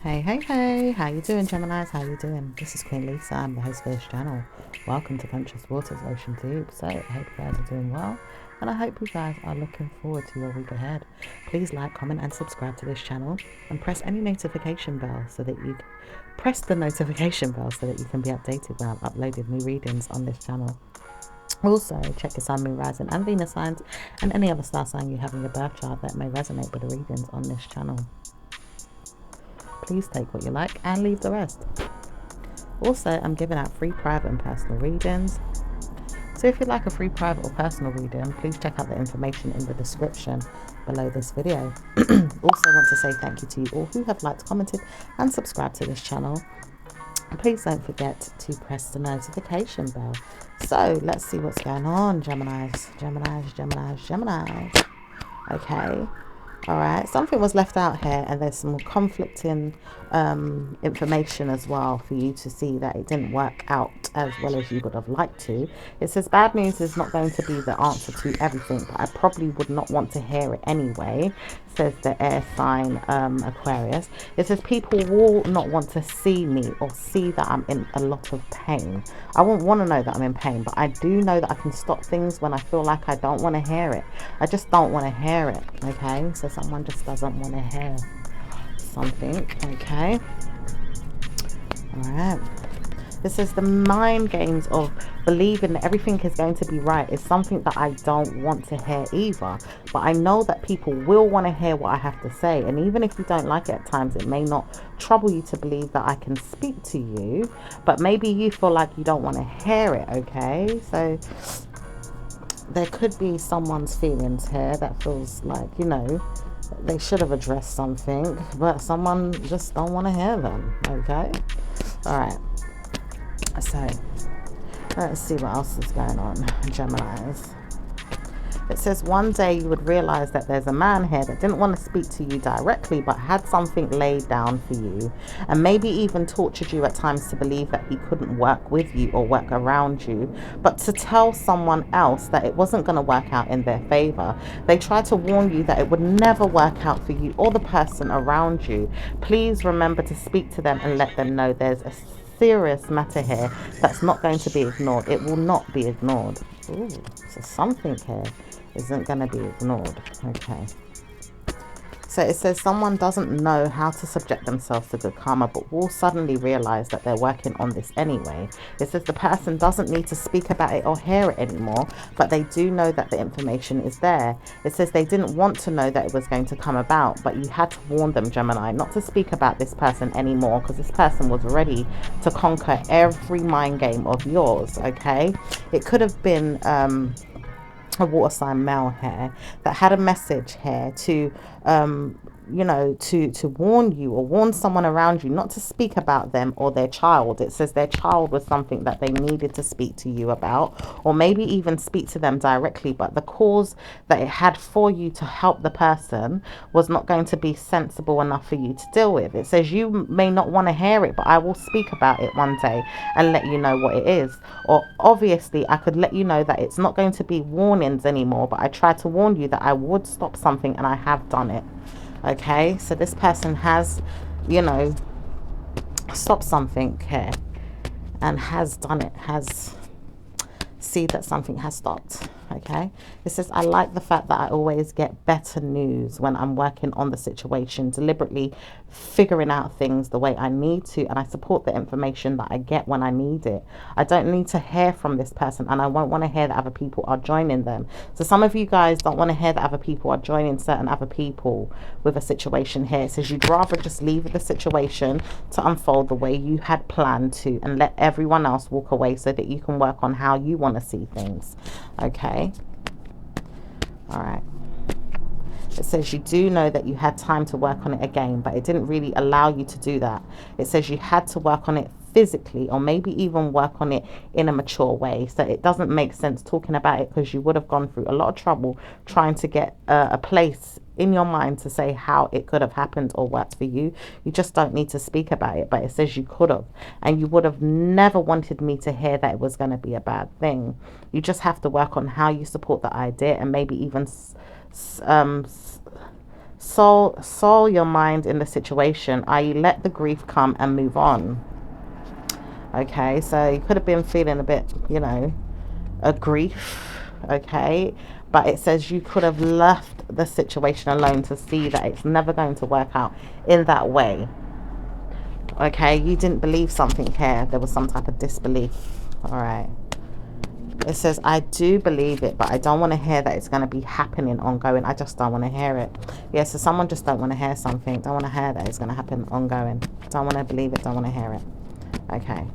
Hey, how you doing, Geminis? How you doing? This is Queen Lisa. I'm the host for this channel. Welcome to Conscious Waters Ocean Deep. So, I hope you guys are doing well, and I hope you guys are looking forward to your week ahead. Please like, comment, and subscribe to this channel, and press any notification bell so that you press the notification bell so that you can be updated when I've uploaded new readings on this channel. Also, check your Sun, Moon, Rising, and Venus signs, and any other star sign you have in your birth chart that may resonate with the readings on this channel. Please take what you like and leave the rest. Also, I'm giving out free private and personal readings. So if you'd like a free private or personal reading, please check out the information in the description below this video. Also want to say thank you to you all who have liked, commented, and subscribed to this channel. Please don't forget to press the notification bell. So let's see what's going on, Geminis. Okay. All right, something was left out here, and there's some conflicting information as well for you to see that it didn't work out as well as you would have liked to. It says bad news is not going to be the answer to everything, but I probably would not want to hear it anyway, says the air sign Aquarius. It says people will not want to see me or see that I'm in a lot of pain. I won't want to know that I'm in pain, but I do know that I can stop things when I feel like I don't want to hear it. I just don't want to hear it. Okay, so someone just doesn't want to hear something. Okay, all right. This is the mind games of believing that everything is going to be right is something that I don't want to hear either. But I know that people will want to hear what I have to say. And even if you don't like it at times, it may not trouble you to believe that I can speak to you. But maybe you feel like you don't want to hear it, okay? So there could be someone's feelings here that feels like, you know, they should have addressed something, but someone just don't want to hear them, okay? All right. So, let's see what else is going on, Geminis. It says one day you would realize that there's a man here that didn't want to speak to you directly, but had something laid down for you, and maybe even tortured you at times to believe that he couldn't work with you or work around you, but to tell someone else that it wasn't going to work out in their favor. They tried to warn you that it would never work out for you or the person around you. Please remember to speak to them and let them know there's a serious matter here that's not going to be ignored. It will not be ignored. Ooh, so something here isn't going to be ignored. Okay. So it says someone doesn't know how to subject themselves to good karma, but will suddenly realize that they're working on this anyway. It says the person doesn't need to speak about it or hear it anymore, but they do know that the information is there. It says they didn't want to know that it was going to come about, but you had to warn them, Gemini, not to speak about this person anymore, because this person was ready to conquer every mind game of yours, okay? It could have been a water sign male here that had a message here to you know, to warn you or warn someone around you not to speak about them or their child. It says their child was something that they needed to speak to you about, or maybe even speak to them directly, but the cause that it had for you to help the person was not going to be sensible enough for you to deal with. It says you may not want to hear it, but I will speak about it one day and let you know what it is. Or obviously I could let you know that it's not going to be warnings anymore, but I tried to warn you that I would stop something, and I have done it. Okay, so this person has, you know, stopped something here and has done it, has see that something has stopped. Okay, it says I like the fact that I always get better news when I'm working on the situation, deliberately figuring out things the way I need to, and I support the information that I get when I need it. I don't need to hear from this person, and I won't want to hear that other people are joining them. So some of you guys don't want to hear that other people are joining certain other people with a situation here. It says you'd rather just leave the situation to unfold the way you had planned to, and let everyone else walk away so that you can work on how you want to see things. Okay. All right. It says you do know that you had time to work on it again, but it didn't really allow you to do that. It says you had to work on it physically, or maybe even work on it in a mature way. So it doesn't make sense talking about it, because you would have gone through a lot of trouble trying to get a place in your mind to say how it could have happened or worked for you. You just don't need to speak about it, but it says you could have, and you would have never wanted me to hear that it was going to be a bad thing. You just have to work on how you support the idea, and maybe even Soul your mind in the situation, i.e. let the grief come and move on. Okay, so you could have been feeling a bit, you know, a grief. Okay, but it says you could have left the situation alone to see that it's never going to work out in that way. Okay, you didn't believe something here. There was some type of disbelief. All right. It says, I do believe it, but I don't want to hear that it's going to be happening ongoing. I just don't want to hear it. Yeah, so someone just don't want to hear something. Don't want to hear that it's going to happen ongoing. Don't want to believe it. Don't want to hear it. Okay.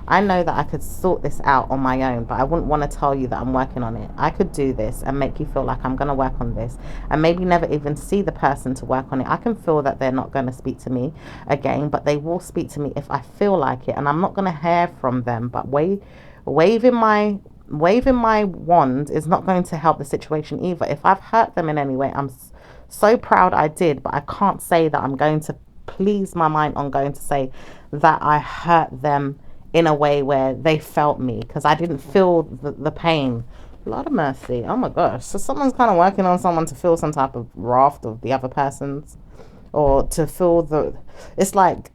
I know that I could sort this out on my own, but I wouldn't want to tell you that I'm working on it. I could do this and make you feel like I'm going to work on this and maybe never even see the person to work on it. I can feel that they're not going to speak to me again, but they will speak to me if I feel like it. And I'm not going to hear from them, but waving my wand is not going to help the situation either. If I've hurt them in any way, I'm so proud I did, but I can't say that I'm going to please my mind on going to say that I hurt them in a way where they felt me, because I didn't feel the pain. Lord of mercy. Oh my gosh. So someone's kind of working on someone to feel some type of wrath of the other person's, or to feel it's like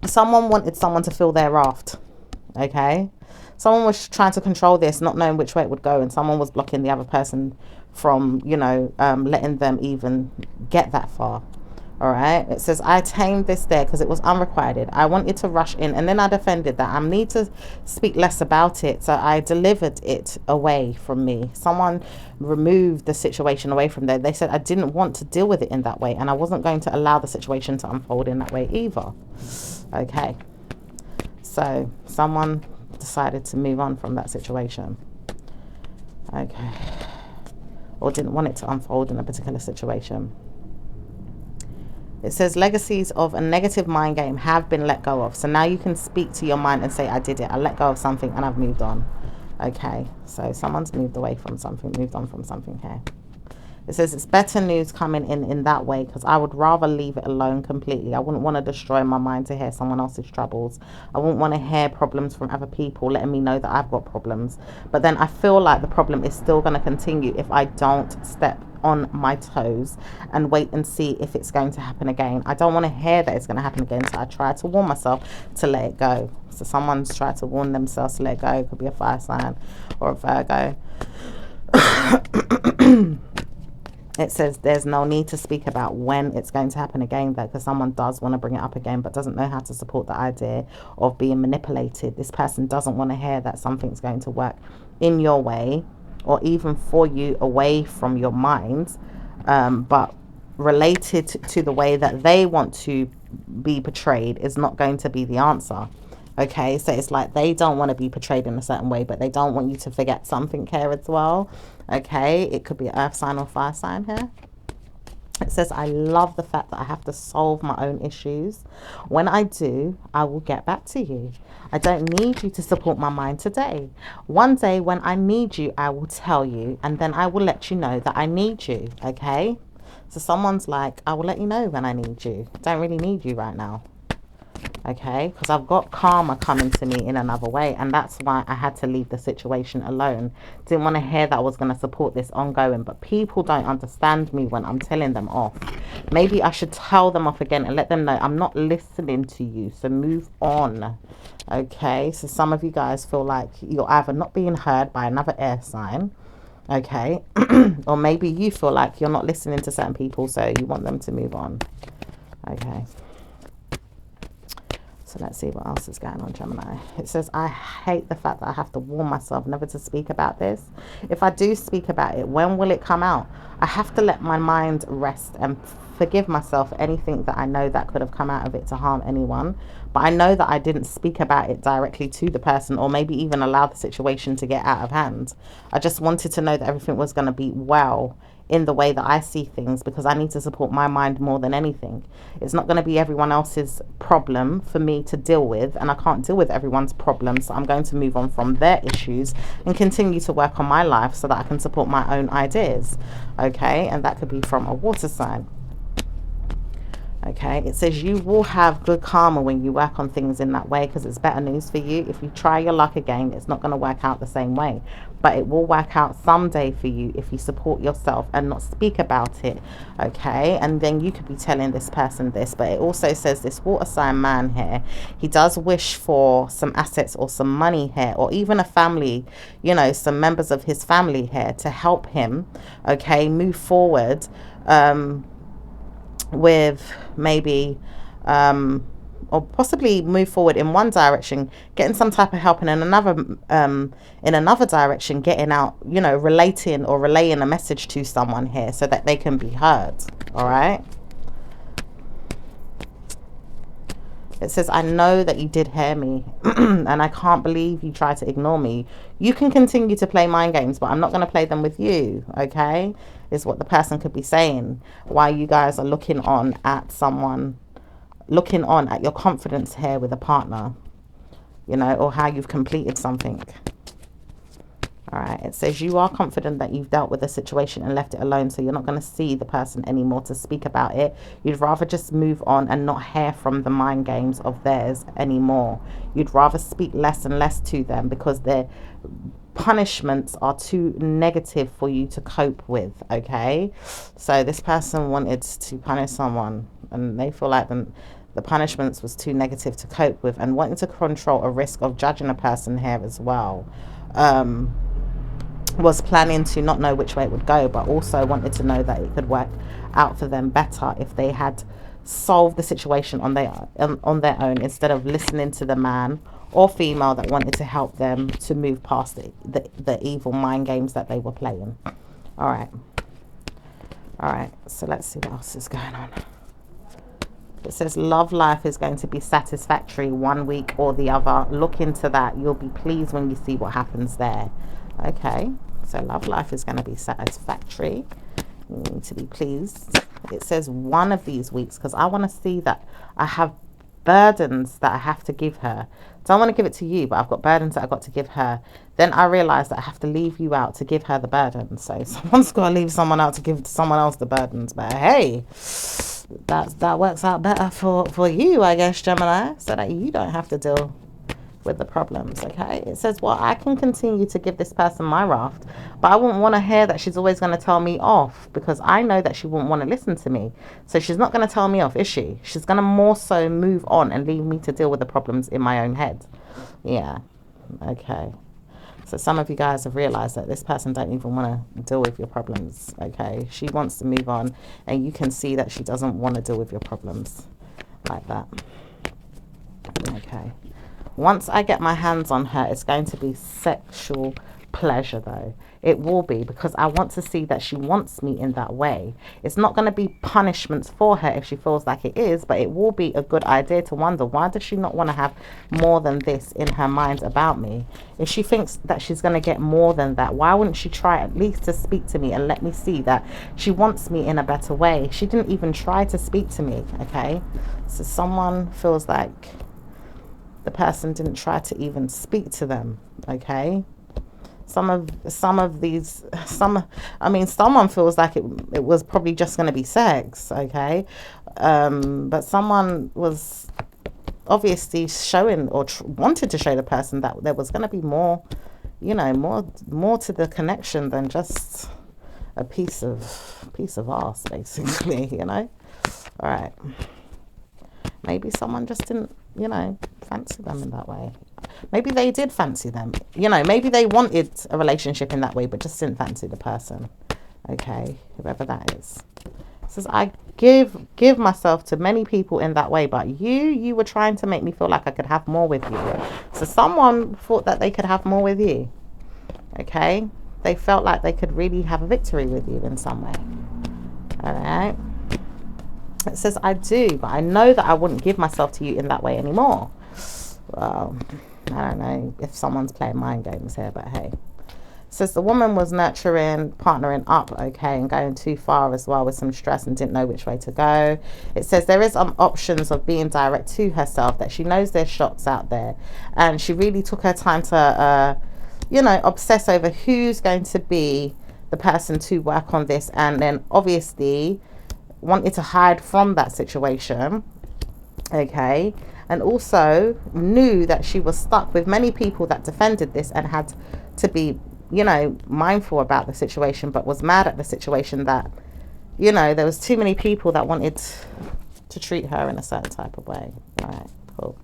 someone wanted someone to feel their wrath. Okay, someone was trying to control this, not knowing which way it would go, and someone was blocking the other person from, you know, letting them even get that far. All right, it says, I tamed this there because it was unrequited. I wanted to rush in, and then I defended that I need to speak less about it, so I delivered it away from me. Someone removed the situation away from there. They said I didn't want to deal with it in that way, and I wasn't going to allow the situation to unfold in that way either. Okay, so someone decided to move on from that situation. Okay, or didn't want it to unfold in a particular situation. It says legacies of a negative mind game have been let go of. So now you can speak to your mind and say, I did it. I let go of something and I've moved on. Okay, so someone's moved away from something, moved on from something here. It says it's better news coming in that way, because I would rather leave it alone completely. I wouldn't want to destroy my mind to hear someone else's troubles. I wouldn't want to hear problems from other people letting me know that I've got problems. But then I feel like the problem is still going to continue if I don't step on my toes and wait and see if it's going to happen again. I don't want to hear that it's going to happen again, so I try to warn myself to let it go. So someone's tried to warn themselves to let it go. It could be a fire sign or a Virgo. It says there's no need to speak about when it's going to happen again, though, because someone does want to bring it up again but doesn't know how to support the idea of being manipulated. This person doesn't want to hear that something's going to work in your way or even for you away from your mind, but related to the way that they want to be portrayed is not going to be the answer. Okay, so it's like they don't want to be portrayed in a certain way, but they don't want you to forget something here as well. Okay, it could be an earth sign or fire sign here. It says, I love the fact that I have to solve my own issues. When I do, I will get back to you. I don't need you to support my mind today. One day when I need you, I will tell you, and then I will let you know that I need you. Okay, so someone's like, I will let you know when I need you. I don't really need you right now. Okay, because I've got karma coming to me in another way, and that's why I had to leave the situation alone. Didn't want to hear that I was going to support this ongoing, but people don't understand me when I'm telling them off. Maybe I should tell them off again and let them know I'm not listening to you, so move on. Okay, so some of you guys feel like you're either not being heard by another air sign, okay, or maybe you feel like you're not listening to certain people, so you want them to move on. Okay. So let's see what else is going on, Gemini. It says, I hate the fact that I have to warn myself never to speak about this. If I do speak about it, when will it come out? I have to let my mind rest and forgive myself for anything that I know that could have come out of it to harm anyone. But I know that I didn't speak about it directly to the person, or maybe even allow the situation to get out of hand. I just wanted to know that everything was going to be well in the way that I see things, because I need to support my mind more than anything. It's not going to be everyone else's problem for me to deal with, and I can't deal with everyone's problems, so I'm going to move on from their issues and continue to work on my life so that I can support my own ideas. Okay, and that could be from a water sign. Okay, it says you will have good karma when you work on things in that way, because it's better news for you. If you try your luck again, it's not going to work out the same way. but it will work out someday for you if you support yourself and not speak about it. Okay, and then you could be telling this person this. But it also says this water sign man here, he does wish for some assets or some money here, or even a family, you know, some members of his family here to help him, okay, move forward with maybe or possibly move forward in one direction, getting some type of help, and in another direction, getting out, you know, relating or relaying a message to someone here so that they can be heard. All right. It says, I know that you did hear me and I can't believe you tried to ignore me. You can continue to play mind games, but I'm not going to play them with you. Okay, is what the person could be saying while you guys are looking on at someone, looking on at your confidence here with a partner, you know, or how you've completed something. All right, it says you are confident that you've dealt with the situation and left it alone, so you're not going to see the person anymore to speak about it. You'd rather just move on and not hear from the mind games of theirs anymore. You'd rather speak less and less to them because their punishments are too negative for you to cope with. Okay, so this person wanted to punish someone and they feel like the punishments was too negative to cope with, and wanting to control a risk of judging a person here as well. Was planning to not know which way it would go, but also wanted to know that it could work out for them better if they had solved the situation on their own, instead of listening to the man or female that wanted to help them to move past the evil mind games that they were playing. All right, so let's see what else is going on. It says love life is going to be satisfactory 1 week or the other. Look into that. You'll be pleased when you see what happens there. Okay, so love life is going to be satisfactory. You need to be pleased. It says one of these weeks, because I want to see that I have burdens that I have to give her. So I want to give it to you, but I've got burdens that I've got to give her. Then I realize that I have to leave you out to give her the burdens. So someone's got to leave someone out to give someone else the burdens. But hey, that works out better for you, I guess, Gemini, so that you don't have to deal with the problems. Okay, it says, well, I can continue to give this person my raft, but I wouldn't want to hear that she's always going to tell me off, because I know that she wouldn't want to listen to me. So she's not going to tell me off, is she? She's going to more so move on and leave me to deal with the problems in my own head. Yeah, okay. So some of you guys have realized that this person don't even want to deal with your problems. Okay, she wants to move on, and you can see that she doesn't want to deal with your problems like that. Okay. Once I get my hands on her, it's going to be sexual pleasure, though. It will be, because I want to see that she wants me in that way. It's not going to be punishments for her if she feels like it is, but it will be a good idea to wonder, why does she not want to have more than this in her mind about me? If she thinks that she's going to get more than that, why wouldn't she try at least to speak to me and let me see that she wants me in a better way? She didn't even try to speak to me. Okay, so someone feels like the person didn't try to even speak to them. Okay, someone feels like it was probably just going to be sex. Okay, but someone was obviously showing or wanted to show the person that there was going to be more, you know, more to the connection than just a piece of ass, basically, you know. All right, maybe someone just didn't, you know, fancy them in that way. Maybe they did fancy them, you know, maybe they wanted a relationship in that way but just didn't fancy the person. Okay, whoever that is. It says, I give myself to many people in that way, but you were trying to make me feel like I could have more with you. So someone thought that they could have more with you. Okay, they felt like they could really have a victory with you in some way. All right. It says, I do, but I know that I wouldn't give myself to you in that way anymore. Well, I don't know if someone's playing mind games here, but hey. It says the woman was nurturing, partnering up, okay, and going too far as well with some stress and didn't know which way to go. It says there is options of being direct to herself, that she knows there's shots out there, and she really took her time to, you know, obsess over who's going to be the person to work on this, and then obviously wanted to hide from that situation. Okay, and also knew that she was stuck with many people that defended this and had to be you know, mindful about the situation, but was mad at the situation that, you know, there was too many people that wanted to treat her in a certain type of way. All right, cool.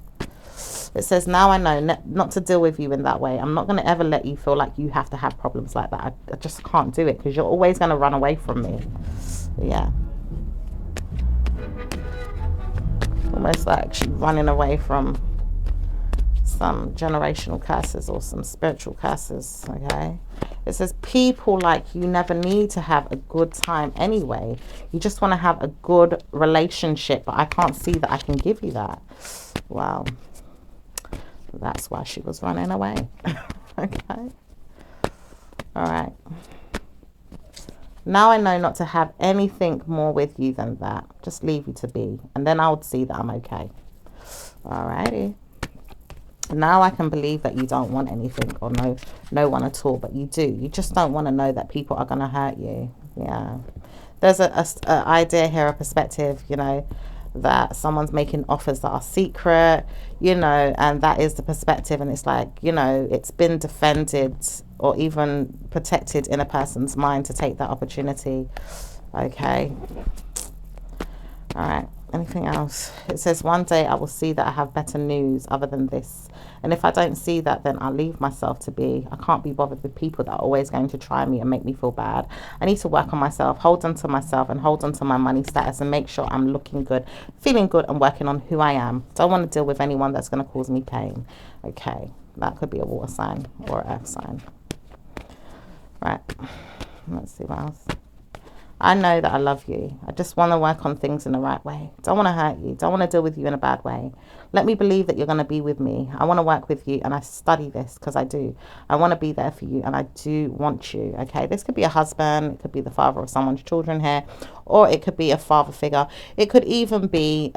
It says, now I know not to deal with you in that way. I'm not going to ever let you feel like you have to have problems like that. I just can't do it because you're always going to run away from me. Yeah. Almost like she's running away from some generational curses or some spiritual curses. Okay. It says, people like you never need to have a good time anyway. You just want to have a good relationship, but I can't see that I can give you that. Wow. That's why she was running away. Okay. All right. Now I know not to have anything more with you than that. Just leave you to be. And then I would see that I'm okay. All righty. Now I can believe that you don't want anything or no one at all, but you do. You just don't want to know that people are going to hurt you. Yeah. There's a idea here, a perspective, you know, that someone's making offers that are secret, you know, and that is the perspective. And it's like, you know, it's been defended or even protected in a person's mind to take that opportunity. Okay. All right. Anything else? It says, one day I will see that I have better news other than this. And if I don't see that, then I'll leave myself to be. I can't be bothered with people that are always going to try me and make me feel bad. I need to work on myself, hold on to myself and hold on to my money status and make sure I'm looking good, feeling good and working on who I am. Don't want to deal with anyone that's going to cause me pain. Okay. That could be a water sign or an earth sign. Right. Let's see what else. I know that I love you. I just want to work on things in the right way. Don't want to hurt you. Don't want to deal with you in a bad way. Let me believe that you're going to be with me. I want to work with you, and I study this because I do. I want to be there for you, and I do want you. Okay, this could be a husband. It could be the father of someone's children here, or it could be a father figure. It could even be,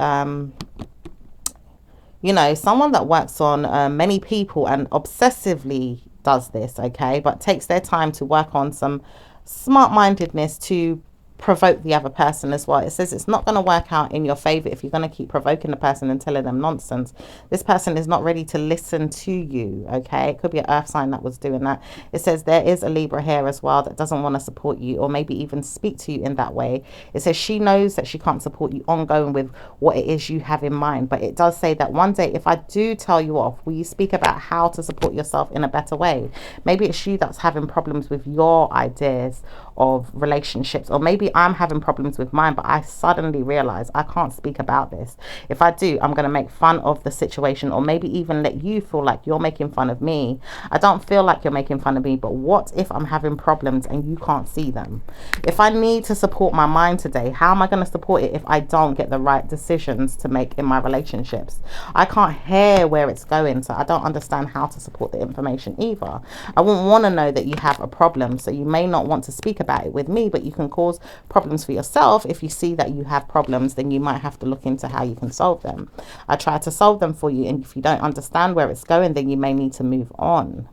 you know, someone that works on many people and obsessively does this, okay, but takes their time to work on some smart-mindedness to provoke the other person as well. It says it's not going to work out in your favor if you're going to keep provoking the person and telling them nonsense. This person is not ready to listen to you. Okay, it could be an earth sign that was doing that. It says there is a Libra here as well that doesn't want to support you or maybe even speak to you in that way. It says she knows that she can't support you ongoing with what it is you have in mind, but it does say that one day if I do tell you off, will you speak about how to support yourself in a better way? Maybe it's you that's having problems with your ideas of relationships, or maybe I'm having problems with mine, but I suddenly realize I can't speak about this. If I do, I'm going to make fun of the situation, or maybe even let you feel like you're making fun of me. I don't feel like you're making fun of me, but what if I'm having problems and you can't see them? If I need to support my mind today, how am I going to support it if I don't get the right decisions to make in my relationships? I can't hear where it's going, so I don't understand how to support the information either. I wouldn't want to know that you have a problem, so you may not want to speak about it with me, but you can cause problems for yourself. If you see that you have problems, then you might have to look into how you can solve them. I try to solve them for you, and if you don't understand where it's going, then you may need to move on.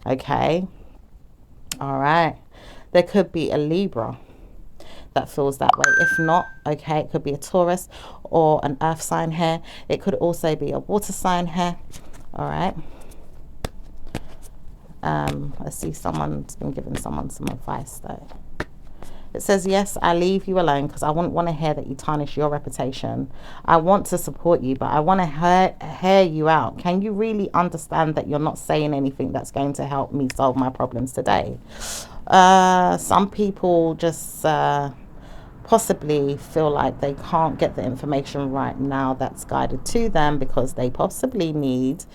Okay. All right. There could be a Libra that feels that way. If not, okay, it could be a Taurus or an earth sign here. It could also be a water sign here. All right. Let's see, someone's been giving someone some advice though. It says, yes, I leave you alone because I wouldn't want to hear that you tarnish your reputation. I want to support you, but I want to hear you out. Can you really understand that you're not saying anything that's going to help me solve my problems today? Some people just possibly feel like they can't get the information right now that's guided to them because they possibly need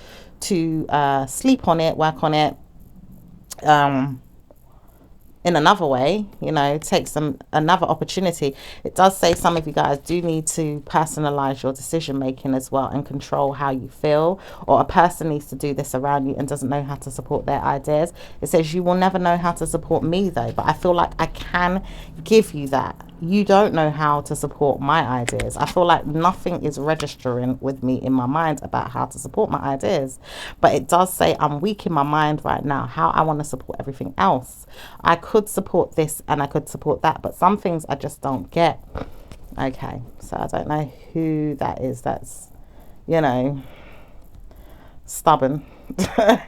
to sleep on it, work on it, in another way, you know, take another opportunity. It does say some of you guys do need to personalize your decision making as well and control how you feel, or a person needs to do this around you and doesn't know how to support their ideas. It says you will never know how to support me though, but I feel like I can give you that. You don't know how to support my ideas. I feel like nothing is registering with me in my mind about how to support my ideas, but it does say I'm weak in my mind right now, how I want to support everything else. I could support this and I could support that, but some things I just don't get. Okay, so I don't know who that is that's, you know, stubborn.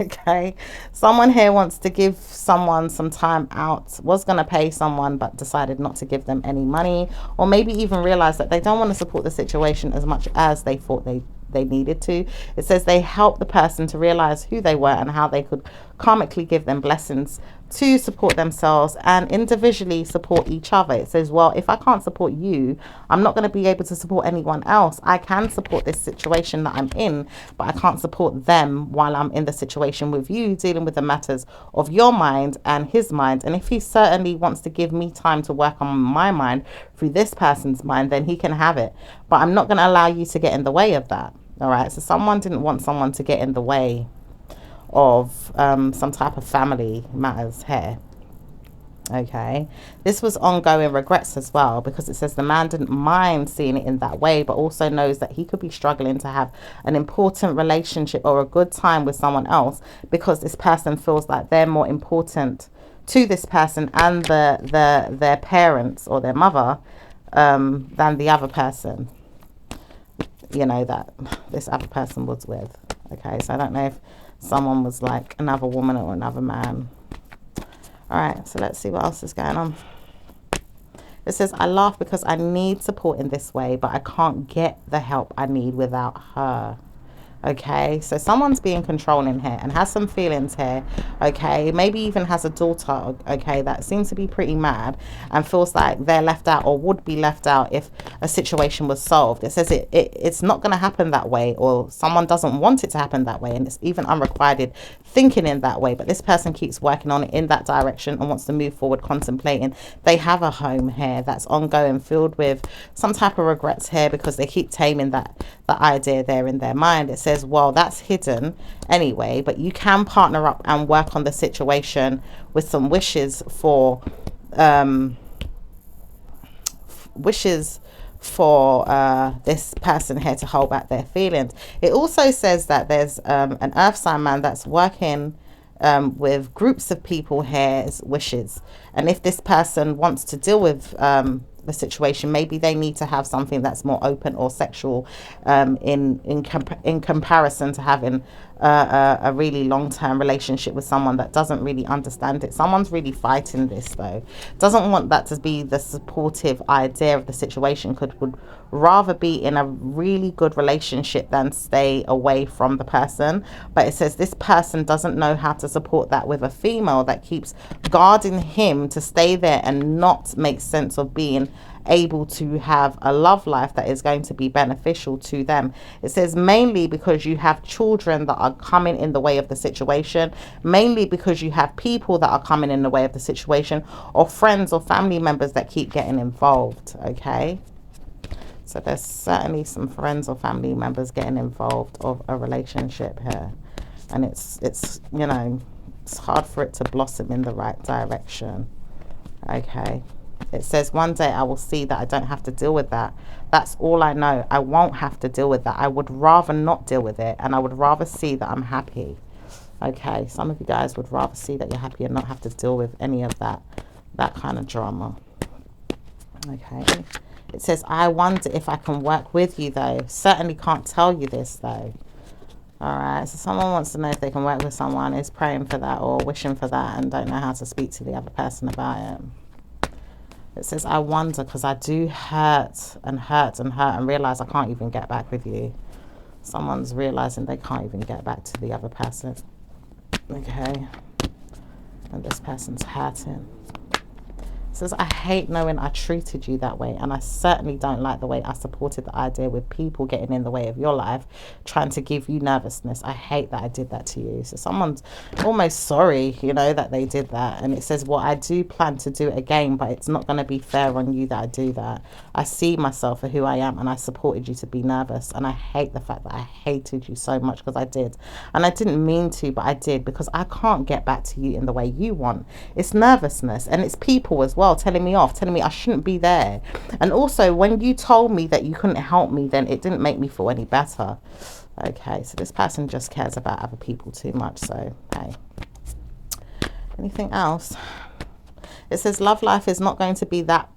Okay, someone here wants to give someone some time out, was going to pay someone but decided not to give them any money, or maybe even realize that they don't want to support the situation as much as they thought they needed to. It says they helped the person to realize who they were and how they could karmically give them blessings to support themselves and individually support each other. It says, well, if I can't support you, I'm not going to be able to support anyone else. I can support this situation that I'm in, but I can't support them while I'm in the situation with you, dealing with the matters of your mind and his mind. And if he certainly wants to give me time to work on my mind through this person's mind, then he can have it. But I'm not going to allow you to get in the way of that. All right. So someone didn't want someone to get in the way of some type of family matters here. Okay, this was ongoing regrets as well, because it says the man didn't mind seeing it in that way, but also knows that he could be struggling to have an important relationship or a good time with someone else, because this person feels like they're more important to this person and their parents or their mother than the other person, you know, that this other person was with. Okay, so I don't know if someone was like another woman or another man. All right, so let's see what else is going on. It says, I laugh because I need support in this way, but I can't get the help I need without her. Okay, so someone's being controlling here and has some feelings here. Okay, maybe even has a daughter, okay, that seems to be pretty mad and feels like they're left out or would be left out if a situation was solved. It says it's not going to happen that way, or someone doesn't want it to happen that way, and it's even unrequited thinking in that way, but this person keeps working on it in that direction and wants to move forward, contemplating. They have a home here that's ongoing, filled with some type of regrets here, because they keep taming the idea there in their mind. It says, well, that's hidden anyway, but you can partner up and work on the situation with some wishes for this person here to hold back their feelings. It also says that there's an earth sign man that's working with groups of people here's wishes, and if this person wants to deal with the situation, maybe they need to have something that's more open or sexual in comparison to having a really long-term relationship with someone that doesn't really understand it. Someone's really fighting this though, doesn't want that to be the supportive idea of the situation, would rather be in a really good relationship than stay away from the person. But it says this person doesn't know how to support that with a female that keeps guarding him to stay there and not make sense of being able to have a love life that is going to be beneficial to them. It says mainly because you have children that are coming in the way of the situation, mainly because you have people that are coming in the way of the situation, or friends or family members that keep getting involved. Okay, so there's certainly some friends or family members getting involved of a relationship here, and it's you know, it's hard for it to blossom in the right direction. Okay, it says one day I will see that I don't have to deal with that. That's all I know. I won't have to deal with that. I would rather not deal with it, and I would rather see that I'm happy. Okay, some of you guys would rather see that you're happy and not have to deal with any of that kind of drama. Okay, it says I wonder if I can work with you though. Certainly can't tell you this though. All right, so someone wants to know if they can work with someone, is praying for that or wishing for that, and don't know how to speak to the other person about it. It says, I wonder because I do hurt and realize I can't even get back with you. Someone's realizing they can't even get back to the other person. Okay, and this person's hurting. It says, I hate knowing I treated you that way, and I certainly don't like the way I supported the idea with people getting in the way of your life, trying to give you nervousness. I hate that I did that to you. So someone's almost sorry, you know, that they did that. And it says, well, I do plan to do it again, but it's not going to be fair on you that I do that. I see myself for who I am, and I supported you to be nervous, and I hate the fact that I hated you so much, because I did. And I didn't mean to, but I did, because I can't get back to you in the way you want. It's nervousness, and it's people as well telling me off, telling me I shouldn't be there. And also when you told me that you couldn't help me, then it didn't make me feel any better. Okay, so this person just cares about other people too much. So hey, anything else? It says love life is not going to be that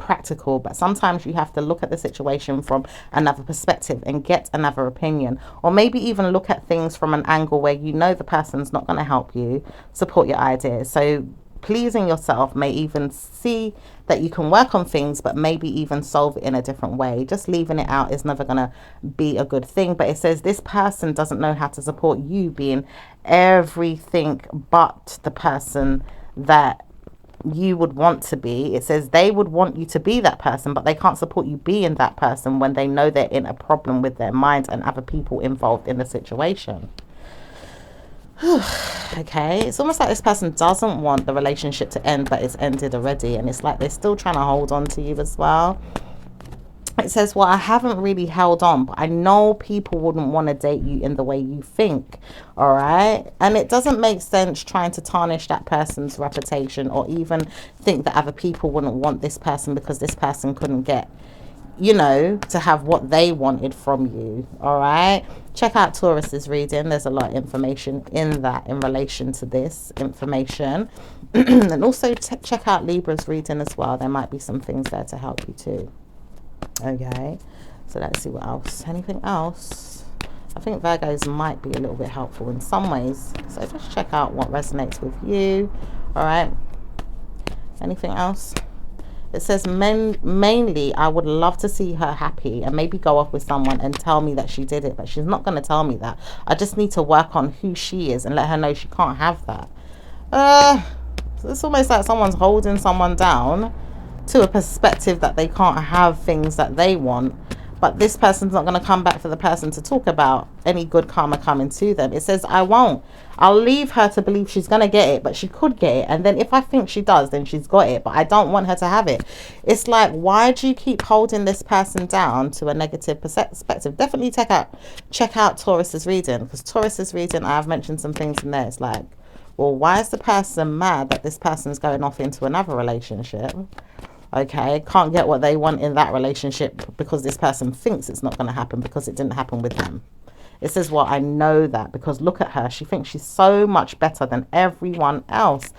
practical, but sometimes you have to look at the situation from another perspective and get another opinion, or maybe even look at things from an angle where you know the person's not going to help you support your ideas. So pleasing yourself may even see that you can work on things, but maybe even solve it in a different way. Just leaving it out is never going to be a good thing. But it says this person doesn't know how to support you being everything but the person that you would want to be. It says they would want you to be that person, but they can't support you being that person when they know they're in a problem with their mind and other people involved in the situation. Okay, it's almost like this person doesn't want the relationship to end, but it's ended already, and it's like they're still trying to hold on to you as well. It says, well, I haven't really held on, but I know people wouldn't want to date you in the way you think. All right. And it doesn't make sense trying to tarnish that person's reputation, or even think that other people wouldn't want this person because this person couldn't get, you know, to have what they wanted from you. All right. Check out Taurus's reading. There's a lot of information in that in relation to this information. And also check out Libra's reading as well. There might be some things there to help you too. Okay, so let's see what else. Anything else? I think Virgos might be a little bit helpful in some ways, so just check out what resonates with you. All right, anything else? It says mainly I would love to see her happy and maybe go off with someone and tell me that she did it, but she's not going to tell me that. I just need to work on who she is and let her know she can't have that. It's almost like someone's holding someone down to a perspective that they can't have things that they want, but this person's not going to come back for the person to talk about any good karma coming to them. It says I'll leave her to believe she's going to get it, but she could get it, and then if I think she does, then she's got it, but I don't want her to have it. It's like, why do you keep holding this person down to a negative perspective? Definitely check out Taurus's reading, because Taurus's reading, I've mentioned some things in there. It's like, well, why is the person mad that this person's going off into another relationship? Okay, can't get what they want in that relationship because this person thinks it's not going to happen because it didn't happen with them. It says, well, I know that because look at her. She thinks she's so much better than everyone else.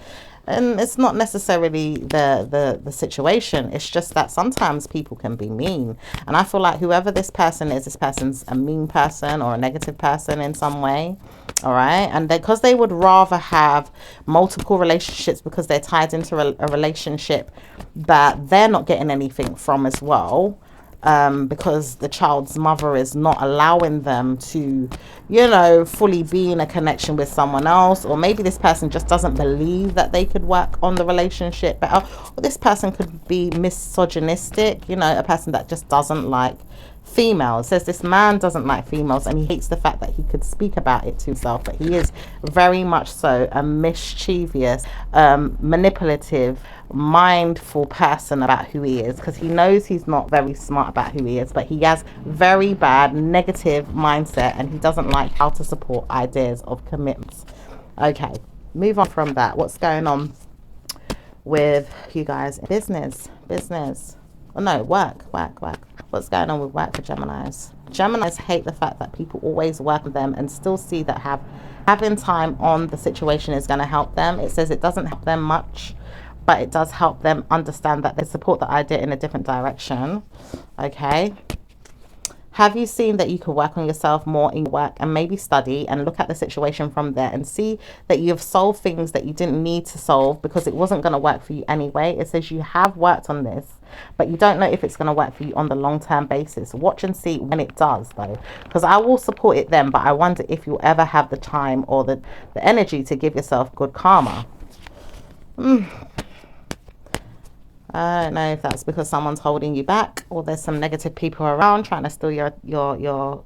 And it's not necessarily the situation. It's just that sometimes people can be mean. And I feel like whoever this person is, this person's a mean person or a negative person in some way. All right. And because they would rather have multiple relationships because they're tied into a relationship that they're not getting anything from as well. Because the child's mother is not allowing them to, you know, fully be in a connection with someone else. Or maybe this person just doesn't believe that they could work on the relationship better. Or this person could be misogynistic, you know, a person that just doesn't like females. It says this man doesn't like females and he hates the fact that he could speak about it to himself, but he is very much so a mischievous, manipulative, mindful person about who he is, because he knows he's not very smart about who he is, but he has very bad negative mindset and he doesn't like how to support ideas of commitments. Okay, move on from that. What's going on with you guys? Business. Oh no, work. What's going on with work for Geminis? Geminis hate the fact that people always work with them and still see that having time on the situation is going to help them. It says it doesn't help them much, but it does help them understand that they support the idea in a different direction. Okay. Have you seen that you could work on yourself more in work and maybe study and look at the situation from there and see that you've solved things that you didn't need to solve because it wasn't going to work for you anyway? It says you have worked on this, but you don't know if it's going to work for you on the long-term basis. Watch and see when it does, though, because I will support it then, but I wonder if you'll ever have the time or the energy to give yourself good karma. I don't know if that's because someone's holding you back or there's some negative people around trying to steal your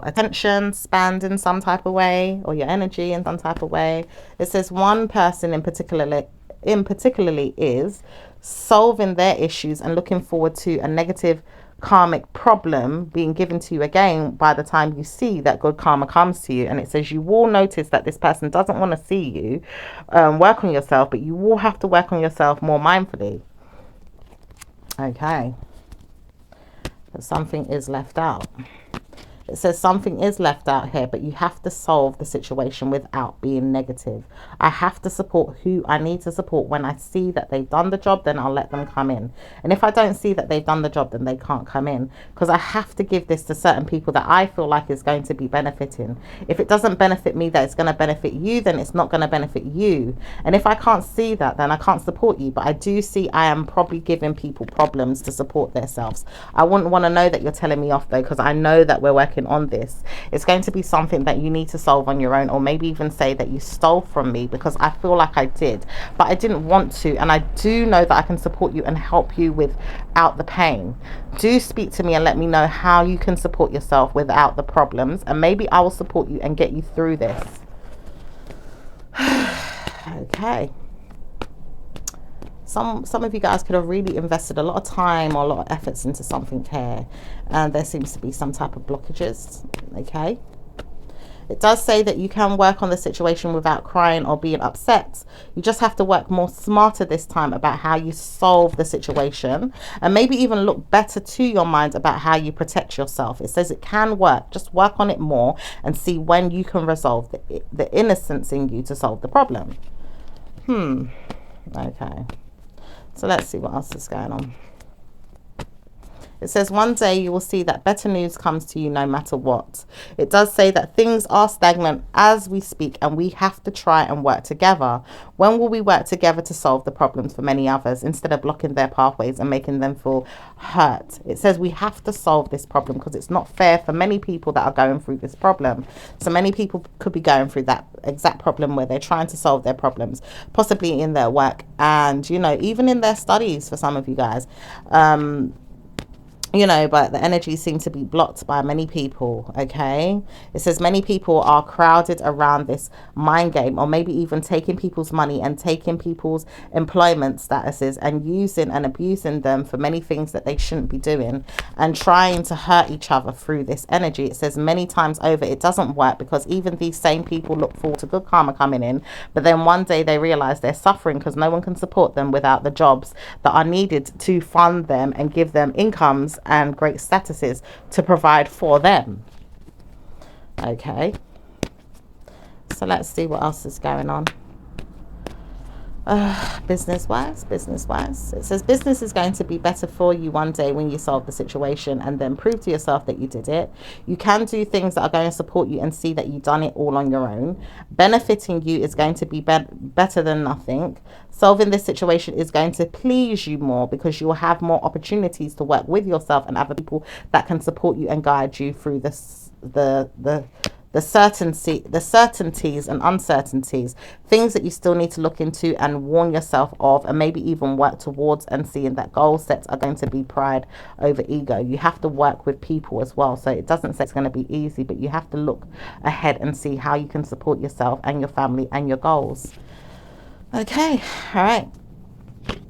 attention span in some type of way, or your energy in some type of way. It says one person in particularly is solving their issues and looking forward to a negative karmic problem being given to you again by the time you see that good karma comes to you. And it says you will notice that this person doesn't want to see you work on yourself, but you will have to work on yourself more mindfully. Okay, but something is left out. It says something is left out here, but you have to solve the situation without being negative. I have to support who I need to support. When I see that they've done the job, then I'll let them come in. And if I don't see that they've done the job, then they can't come in, because I have to give this to certain people that I feel like is going to be benefiting. If it doesn't benefit me, that it's going to benefit you, then it's not going to benefit you. And if I can't see that, then I can't support you. But I do see I am probably giving people problems to support themselves. I wouldn't want to know that you're telling me off, though, because I know that we're working on this. It's going to be something that you need to solve on your own, or maybe even say that you stole from me, because I feel like I did, but I didn't want to. And I do know that I can support you and help you without the pain. Do speak to me and let me know how you can support yourself without the problems, and maybe I will support you and get you through this. Okay. Some of you guys could have really invested a lot of time or a lot of efforts into something here, and there seems to be some type of blockages. Okay. It does say that you can work on the situation without crying or being upset. You just have to work more smarter this time about how you solve the situation, and maybe even look better to your mind about how you protect yourself. It says it can work. Just work on it more and see when you can resolve the innocence in you to solve the problem. Okay. So let's see what else is going on. It says one day you will see that better news comes to you no matter what. It does say that things are stagnant as we speak, and we have to try and work together. When will we work together to solve the problems for many others instead of blocking their pathways and making them feel hurt? It says we have to solve this problem because it's not fair for many people that are going through this problem. So many people could be going through that exact problem where they're trying to solve their problems, possibly in their work and, you know, even in their studies for some of you guys. You know, but the energy seems to be blocked by many people. Okay, it says many people are crowded around this mind game, or maybe even taking people's money and taking people's employment statuses and using and abusing them for many things that they shouldn't be doing, and trying to hurt each other through this energy. It says many times over it doesn't work, because even these same people look forward to good karma coming in, but then one day they realize they're suffering because no one can support them without the jobs that are needed to fund them and give them incomes and great statuses to provide for them. Okay, so let's see what else is going on. Business wise, it says business is going to be better for you one day when you solve the situation and then prove to yourself that you did it. You can do things that are going to support you and see that you've done it all on your own. Benefiting you is going to be better than nothing. Solving this situation is going to please you more, because you will have more opportunities to work with yourself and other people that can support you and guide you through this, the certainties and uncertainties, things that you still need to look into and warn yourself of, and maybe even work towards, and seeing that goal sets are going to be pride over ego. You have to work with people as well. So it doesn't say it's going to be easy, but you have to look ahead and see how you can support yourself and your family and your goals. Okay, all right.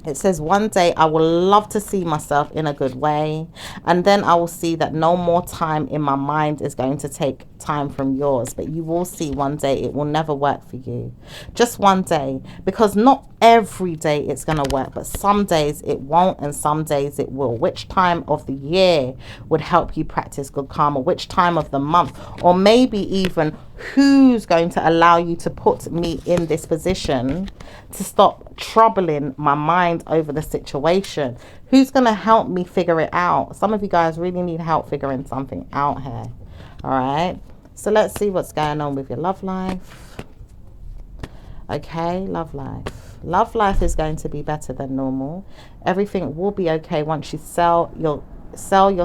It says one day I will love to see myself in a good way, and then I will see that no more time in my mind is going to take time from yours. But you will see one day it will never work for you. Just one day, because not every day it's going to work, but some days it won't and some days it will. Which time of the year would help you practice good karma? Which time of the month? Or maybe even who's going to allow you to put me in this position to stop troubling my mind over the situation? Who's going to help me figure it out? Some of you guys really need help figuring something out here. All right, so let's see what's going on with your love life. Okay, love life is going to be better than normal. Everything will be okay once you sell your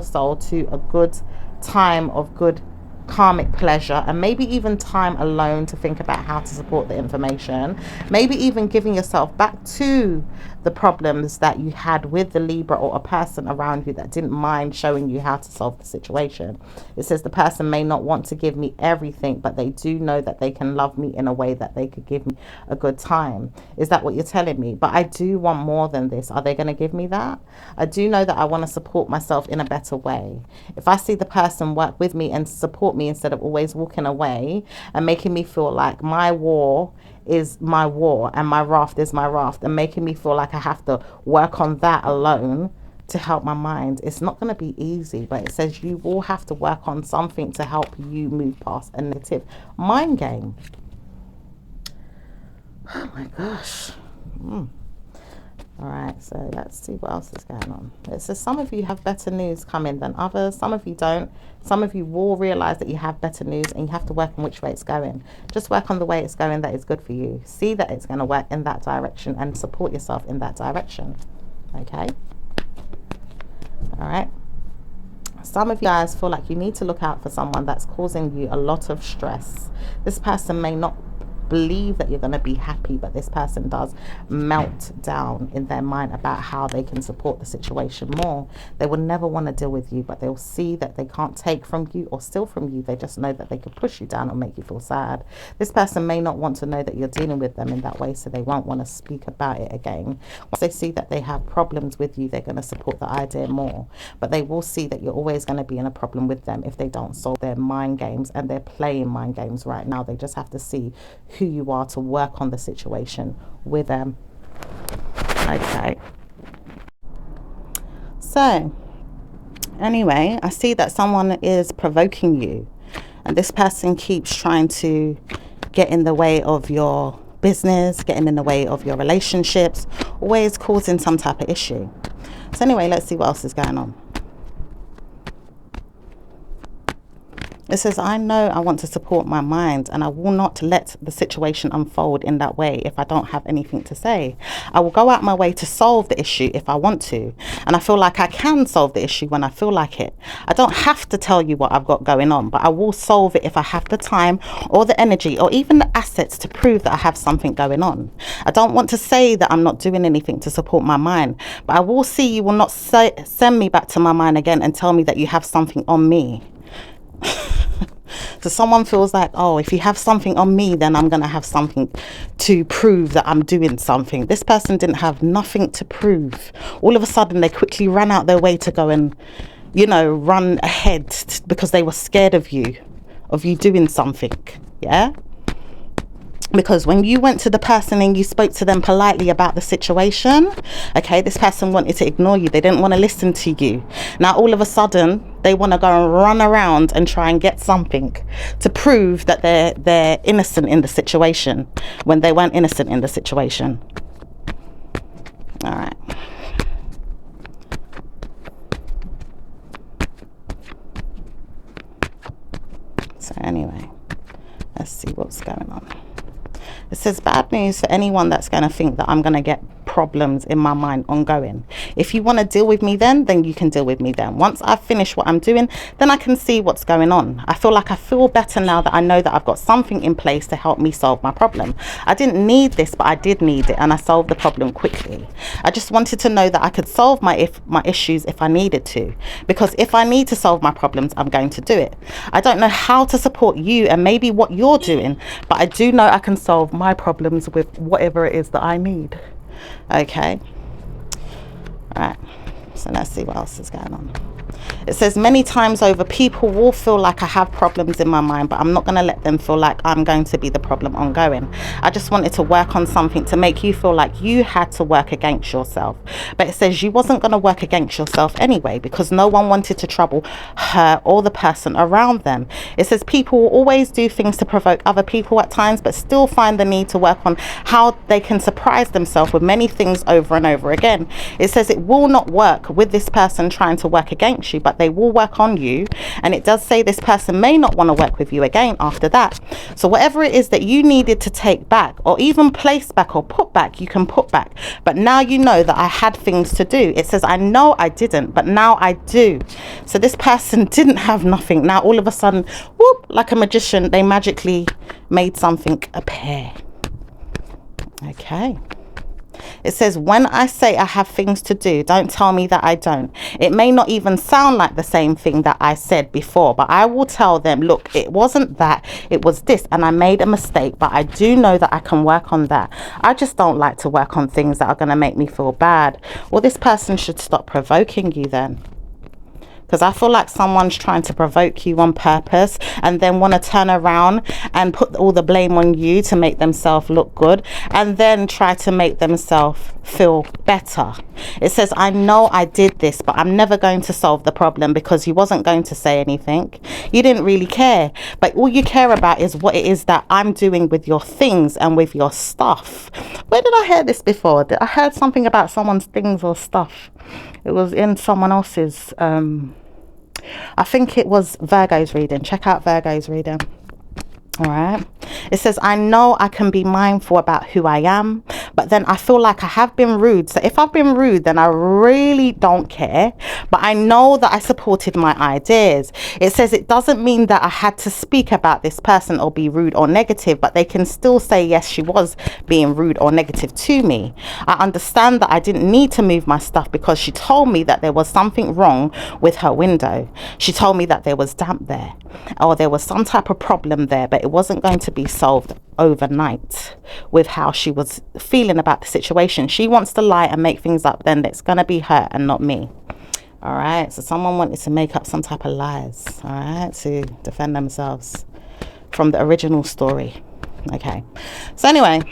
soul to a good time of good karmic pleasure, and maybe even time alone to think about how to support the information, maybe even giving yourself back to the problems that you had with the Libra or a person around you that didn't mind showing you how to solve the situation. It says the person may not want to give me everything, but they do know that they can love me in a way that they could give me a good time. Is that what you're telling me? But I do want more than this. Are they going to give me that? I do know that I want to support myself in a better way. If I see the person work with me and support me instead of always walking away and making me feel like my war is my war and my raft is my raft, and making me feel like I have to work on that alone to help my mind. It's not going to be easy, but it says you will have to work on something to help you move past a negative mind game. Oh my gosh. All right, so let's see what else is going on. It says some of you have better news coming than others. Some of you don't. Some of you will realize that you have better news, and you have to work on which way it's going. Just work on the way it's going that is good for you. See that it's going to work in that direction and support yourself in that direction. Okay. All right. Some of you guys feel like you need to look out for someone that's causing you a lot of stress. This person may not believe that you're going to be happy, but this person does melt down in their mind about how they can support the situation more. They will never want to deal with you, but they'll see that they can't take from you or steal from you. They just know that they can push you down or make you feel sad. This person may not want to know that you're dealing with them in that way, so they won't want to speak about it again. Once they see that they have problems with you, they're going to support the idea more, but they will see that you're always going to be in a problem with them if they don't solve their mind games, and they're playing mind games right now. They just have to see who you are to work on the situation with them. Okay, so anyway, I see that someone is provoking you, and this person keeps trying to get in the way of your business, getting in the way of your relationships, always causing some type of issue. So anyway, let's see what else is going on. It says, I know I want to support my mind, and I will not let the situation unfold in that way if I don't have anything to say. I will go out my way to solve the issue if I want to, and I feel like I can solve the issue when I feel like it. I don't have to tell you what I've got going on, but I will solve it if I have the time or the energy or even the assets to prove that I have something going on. I don't want to say that I'm not doing anything to support my mind, but I will see you will not send me back to my mind again and tell me that you have something on me. So someone feels like, oh, if you have something on me, then I'm going to have something to prove that I'm doing something. This person didn't have nothing to prove. All of a sudden, they quickly ran out their way to go and, you know, run ahead because they were scared of you doing something. Yeah. Because when you went to the person and you spoke to them politely about the situation, okay, this person wanted to ignore you. They didn't want to listen to you. Now, all of a sudden, they want to go and run around and try and get something to prove that they're innocent in the situation when they weren't innocent in the situation. All right. So anyway, let's see what's going on. It says bad news for anyone that's going to think that I'm going to get problems in my mind ongoing. If you want to deal with me then you can deal with me then. Once I've finished what I'm doing, then I can see what's going on. I feel better now that I know that I've got something in place to help me solve my problem. I didn't need this, but I did need it, and I solved the problem quickly. I just wanted to know that I could solve my issues if I needed to, because if I need to solve my problems, I'm going to do it. I don't know how to support you and maybe what you're doing, but I do know I can solve my problems with whatever it is that I need. Okay. All right. So let's see what else is going on. It says many times over, people will feel like I have problems in my mind, but I'm not going to let them feel like I'm going to be the problem ongoing. I just wanted to work on something to make you feel like you had to work against yourself. But it says you wasn't going to work against yourself anyway, because no one wanted to trouble her or the person around them. It says people will always do things to provoke other people at times, but still find the need to work on how they can surprise themselves with many things over and over again. It says it will not work with this person trying to work against you, but they will work on you. And it does say this person may not want to work with you again after that. So whatever it is that you needed to take back or even place back or put back, you can put back. But now you know that I had things to do. It says I know I didn't, but now I do. So this person didn't have nothing. Now all of a sudden, whoop, like a magician, they magically made something appear. Okay. It says, when I say I have things to do, don't tell me that I don't. It may not even sound like the same thing that I said before, but I will tell them, look, it wasn't that, it was this, and I made a mistake, but I do know that I can work on that. I just don't like to work on things that are going to make me feel bad. Well, this person should stop provoking you then. Because I feel like someone's trying to provoke you on purpose and then want to turn around and put all the blame on you to make themselves look good and then try to make themselves feel better. It says, I know I did this, but I'm never going to solve the problem, because you wasn't going to say anything. You didn't really care. But all you care about is what it is that I'm doing with your things and with your stuff. Where did I hear this before? I heard something about someone's things or stuff. It was in someone else's I think it was Virgo's reading. Check out Virgo's reading. All right. It says, I know I can be mindful about who I am, but then I feel like I have been rude. So if I've been rude, then I really don't care. But I know that I supported my ideas. It says it doesn't mean that I had to speak about this person or be rude or negative, but they can still say, yes, she was being rude or negative to me. I understand that I didn't need to move my stuff because she told me that there was something wrong with her window. She told me that there was damp there, or there was some type of problem there, but it wasn't going to be solved overnight with how she was feeling about the situation. She wants to lie and make things up, then it's going to be her and not me. All right. So someone wanted to make up some type of lies, all right, to defend themselves from the original story. Okay. So anyway,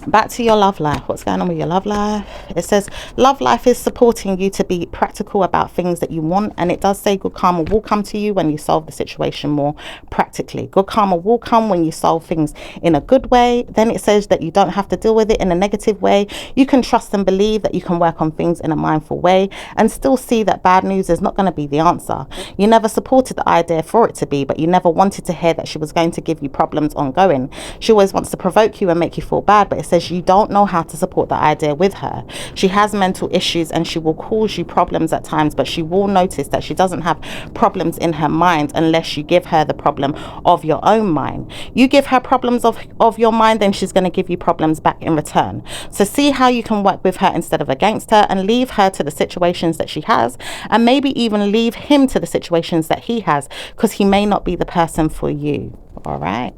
back to your love life. What's going on with your love life? It says love life is supporting you to be practical about things that you want, and it does say good karma will come to you when you solve the situation more practically. Good karma will come when you solve things in a good way. Then it says that you don't have to deal with it in a negative way. You can trust and believe that you can work on things in a mindful way and still see that bad news is not going to be the answer. You never supported the idea for it to be, but you never wanted to hear that she was going to give you problems ongoing. She always wants to provoke you and make you feel bad, but it says you don't know how to support the idea with her. She has mental issues and she will cause you problems at times, but she will notice that she doesn't have problems in her mind unless you give her the problem of your own mind. You give her problems of your mind, then she's going to give you problems back in return. So see how you can work with her instead of against her, and leave her to the situations that she has, and maybe even leave him to the situations that he has, because he may not be the person for you. All right.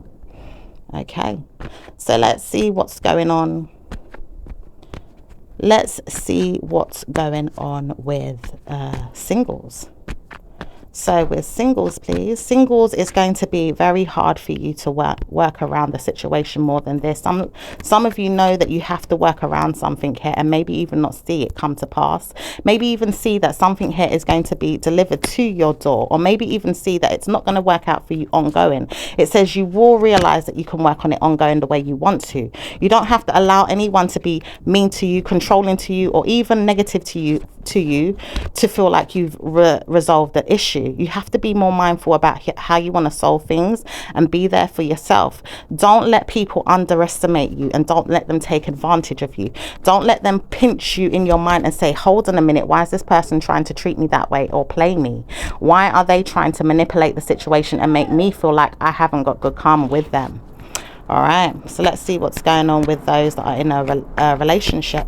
Okay, so let's see what's going on. Let's see what's going on with singles. So with singles, please. Singles is going to be very hard for you to work around the situation more than this. Some of you know that you have to work around something here and maybe even not see it come to pass. Maybe even see that something here is going to be delivered to your door, or maybe even see that it's not going to work out for you ongoing. It says you will realize that you can work on it ongoing the way you want to. You don't have to allow anyone to be mean to you, controlling to you, or even negative to you to feel like you've resolved the issue. You have to be more mindful about how you want to solve things and be there for yourself. Don't let people underestimate you, and don't let them take advantage of you. Don't let them pinch you in your mind and say, hold on a minute, why is this person trying to treat me that way or play me? Why are they trying to manipulate the situation and make me feel like I haven't got good karma with them? All right, so let's see what's going on with those that are in a relationship.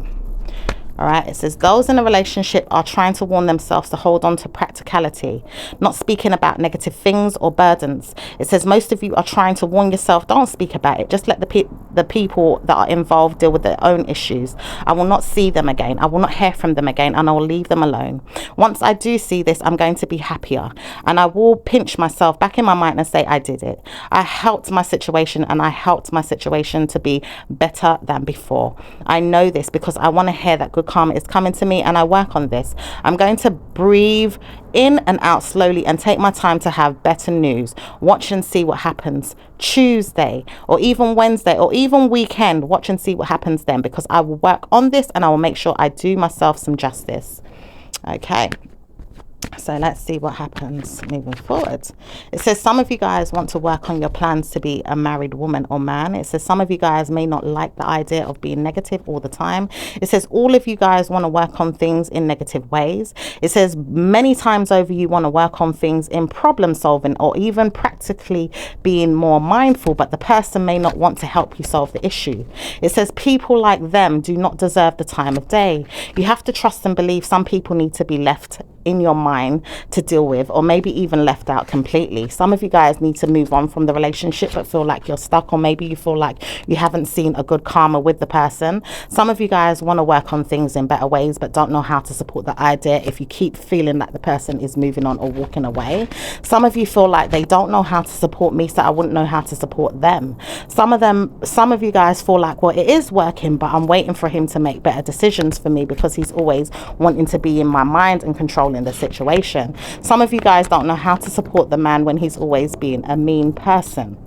All right, it says those in a relationship are trying to warn themselves to hold on to practicality, not speaking about negative things or burdens. It says most of you are trying to warn yourself, don't speak about it. Just let the people that are involved deal with their own issues. I will not see them again. I will not hear from them again, and I will leave them alone. Once I do see this, I'm going to be happier, and I will pinch myself back in my mind and say, I did it. I helped my situation, and I helped my situation to be better than before. I know this because I want to hear that good karma is coming to me, and I work on this. I'm going to breathe in and out slowly and take my time to have better news. Watch and see what happens Tuesday, or even Wednesday, or even weekend. Watch and see what happens then, because I will work on this and I will make sure I do myself some justice. Okay, so let's see what happens moving forward. It says some of you guys want to work on your plans to be a married woman or man. It says some of you guys may not like the idea of being negative all the time. It says all of you guys want to work on things in negative ways. It says many times over you want to work on things in problem solving, or even practically being more mindful, but the person may not want to help you solve the issue. It says people like them do not deserve the time of day. You have to trust and believe some people need to be left in your mind mind to deal with, or maybe even left out completely. Some of you guys need to move on from the relationship but feel like you're stuck, or maybe you feel like you haven't seen a good karma with the person. Some of you guys want to work on things in better ways but don't know how to support the idea if you keep feeling like the person is moving on or walking away. Some of you feel like they don't know how to support me, so I wouldn't know how to support them. Some of you guys feel like, well, it is working, but I'm waiting for him to make better decisions for me because he's always wanting to be in my mind and controlling the situation. Some of you guys don't know how to support the man when he's always being a mean person.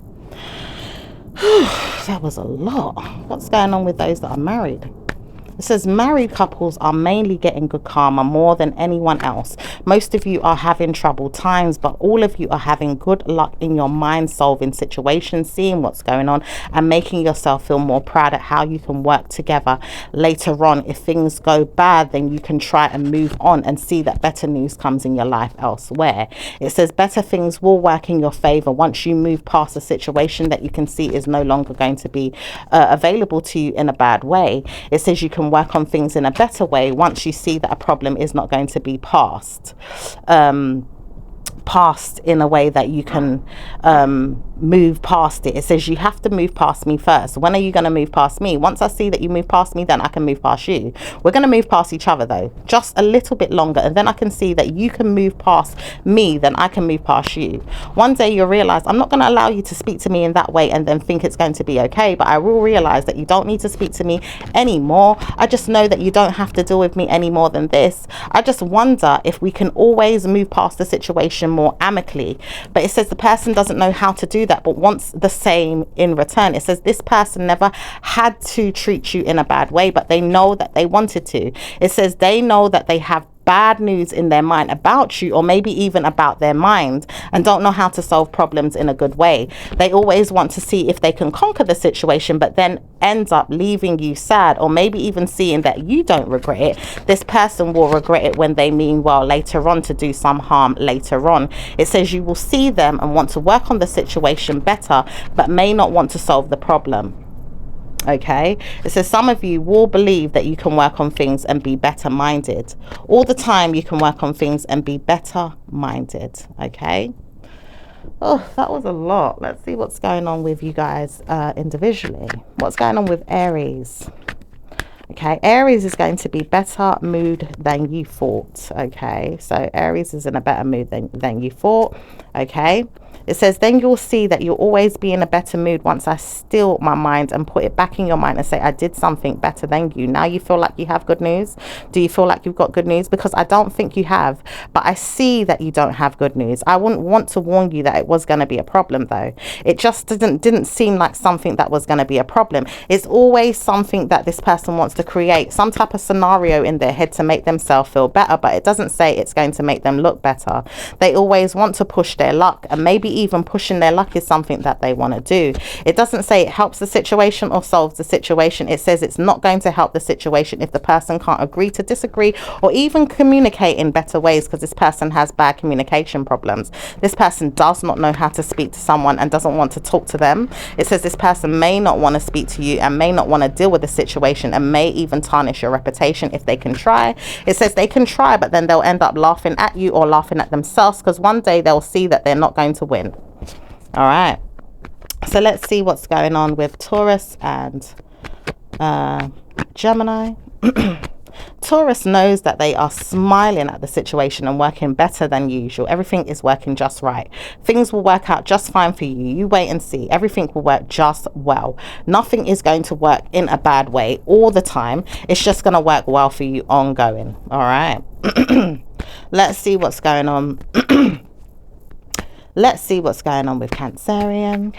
That was a lot. What's going on with those that are married? It says married couples are mainly getting good karma more than anyone else. Most of you are having troubled times, but all of you are having good luck in your mind solving situations, seeing what's going on and making yourself feel more proud at how you can work together later on. If things go bad, then you can try and move on and see that better news comes in your life elsewhere. It says better things will work in your favor once you move past a situation that you can see is no longer going to be available to you in a bad way. It says you can work on things in a better way once you see that a problem is not going to be passed in a way that you can move past it. It says you have to move past me first. When are you going to move past me? Once I see that you move past me, then I can move past you. We're going to move past each other though, just a little bit longer, and then I can see that you can move past me, then I can move past you. One day you'll realize I'm not going to allow you to speak to me in that way and then think it's going to be okay, but I will realize that you don't need to speak to me anymore. I just know that you don't have to deal with me any more than this. I just wonder if we can always move past the situation more amicably. But it says the person doesn't know how to do that but wants the same in return. It says this person never had to treat you in a bad way, but they know that they wanted to. It says they know that they have bad news in their mind about you, or maybe even about their mind, and don't know how to solve problems in a good way. They always want to see if they can conquer the situation, but then ends up leaving you sad, or maybe even seeing that you don't regret it. This person will regret it when they mean well later on to do some harm later on. It says you will see them and want to work on the situation better, but may not want to solve the problem. Okay, it says some of you will believe that you can work on things and be better minded. All the time you can work on things and be better minded. Okay, oh, that was a lot. Let's see what's going on with you guys individually. What's going on with Aries? Okay, Aries is going to be better mood than you thought. Okay, so Aries is in a better mood than you thought. Okay, it says then you'll see that you'll always be in a better mood once I still my mind and put it back in your mind and say I did something better than you. Now you feel like you have good news. Do you feel like you've got good news? Because I don't think you have, but I see that you don't have good news. I wouldn't want to warn you that it was going to be a problem though. It just didn't seem like something that was going to be a problem. It's always something that this person wants to create, some type of scenario in their head to make themselves feel better, but it doesn't say it's going to make them look better. They always want to push their luck, and maybe even pushing their luck is something that they want to do. It doesn't say it helps the situation or solves the situation. It says it's not going to help the situation if the person can't agree to disagree or even communicate in better ways, because this person has bad communication problems. This person does not know how to speak to someone and doesn't want to talk to them. It says this person may not want to speak to you and may not want to deal with the situation and may even tarnish your reputation if they can try. It says they can try, but then they'll end up laughing at you or laughing at themselves, because one day they'll see that they're not going to win. All right, so let's see what's going on with Taurus and Gemini. Taurus knows that they are smiling at the situation and working better than usual. Everything is working just right. Things will work out just fine for you. You wait and see. Everything will work just well. Nothing is going to work in a bad way all the time. It's just going to work well for you ongoing. All right. Let's see what's going on. Let's see what's going on with Cancerian.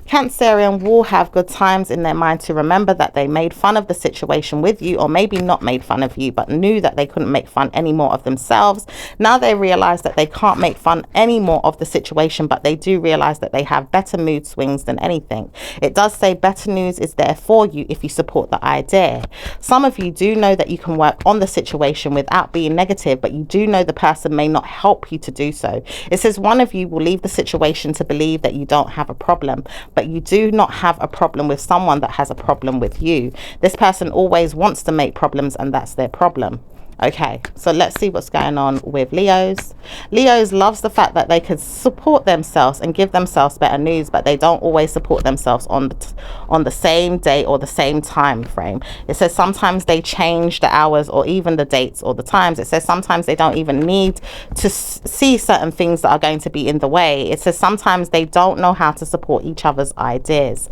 Cancerian will have good times in their mind to remember that they made fun of the situation with you, or maybe not made fun of you, but knew that they couldn't make fun anymore of themselves. Now they realize that they can't make fun anymore of the situation, but they do realize that they have better mood swings than anything. It does say better news is there for you if you support the idea. Some of you do know that you can work on the situation without being negative, but you do know the person may not help you to do so. It says one of you will leave the situation to believe that you don't have a problem, but you do not have a problem with someone that has a problem with you. This person always wants to make problems, and that's their problem. Okay, so let's see what's going on with Leos. Leos loves the fact that they can support themselves and give themselves better news, but they don't always support themselves on the same day or the same time frame. It says sometimes they change the hours or even the dates or the times. It says sometimes they don't even need to see certain things that are going to be in the way. It says sometimes they don't know how to support each other's ideas.